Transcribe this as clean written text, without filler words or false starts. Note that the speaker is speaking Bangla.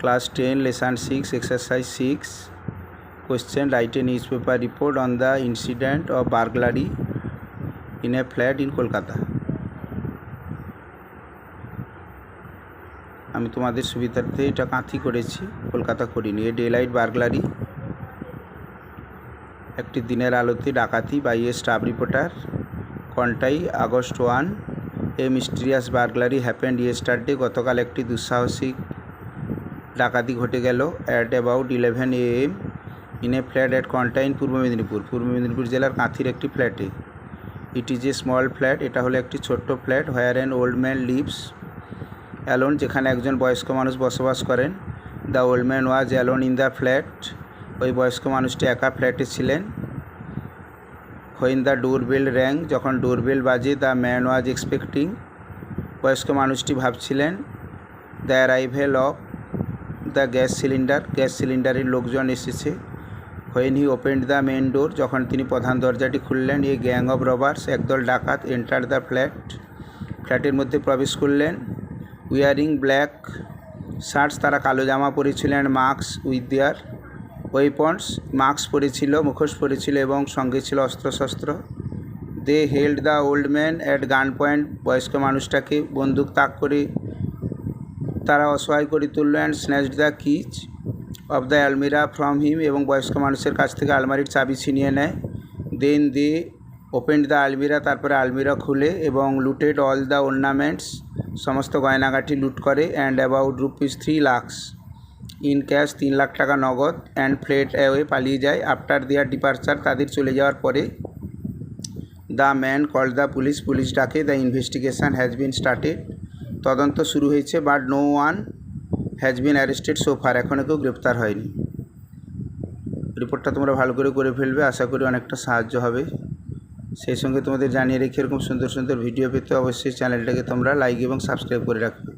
Class 10, Lesson 6, Exercise 6. Question: write a newspaper report on the incident of burglary in a flat in Kolkata. আমি তোমাদের সুবিধার্থে এটা কাঁথি করেছি, কলকাতা করিনি। এ ডেলাইট বার্গলারি, একটি দিনের আলোতে ডাকাতি by a staff reporter. Contai August 1। A mysterious burglary happened yesterday, গতকাল একটি দুঃসাহসিক ডাকাতি ঘটে গেল at about 11 AM in a flat at Contai, Purba Medinipur জেলার কাঁথির একটি ফ্ল্যাটে। It is a small flat, এটা হলো একটি ছোট্ট ফ্ল্যাট। Where an old man lives alone, যেখানে একজন বয়স্ক মানুষ বসবাস করেন। The old man was alone in the flat, ওই বয়স্ক মানুষটি একা ফ্ল্যাটে ছিলেন। হোয়েন দ্য ডোরবেল র্যাং, যখন ডোরবেল বাজে। দ্য ম্যান ওয়াজ এক্সপেক্টিং, বয়স্ক মানুষটি ভাবছিলেন। The arrival of the gas সিলিন্ডারের লোকজন এসেছে। When he opened the main door, যখন তিনি প্রধান দরজাটি খুললেন। এ গ্যাং অফ রবার্স, একদল ডাকাত। এন্টার দ্য ফ্ল্যাটের মধ্যে প্রবেশ করলেন। উইয়ারিং ব্ল্যাক শার্টস, তারা কালো জামা পরেছিলেন। Mask with their weapons, mask পরেছিল, মুখোশ পরেছিল এবং সঙ্গে ছিল অস্ত্রশস্ত্র। They held the old man at gun point, বয়স্ক মানুষটাকে বন্দুক তাক করে তারা অসহায় করে তুলল। And snatched the keys of the almirah from him, এবং বয়স্ক মানুষের কাছ থেকে আলমারির চাবি ছিনিয়ে নেয়। দেন দে ওপেন্ড দ্য আলমিরা, তারপরে আলমিরা খুলে এবং লুটেড অল দ্য অর্নামেন্টস, সমস্ত গয়নাগাটি লুট করে। And about ₹3 lakh in cash, 3 lakh টাকা নগদ। অ্যান্ড ফ্লেড অ্যাওয়ে, পালিয়ে যায়। আফটার দেয়ার ডিপারচার, তাদের চলে যাওয়ার পরে। The man called the police ডাকে। The investigation has been started, তদন্ত শুরু হয়েছে। But no one has been arrested so far, এখনও কেউ গ্রেপ্তার হয়নি। রিপোর্টটা তোমরা ভালো করে ফেলবে, আশা করি অনেকটা সাহায্য হবে। সেই সঙ্গে তোমাদের জানিয়ে রেখে এরকম সুন্দর ভিডিও পেতে অবশ্যই চ্যানেলটাকে তোমরা লাইক এবং সাবস্ক্রাইব করে রাখবে।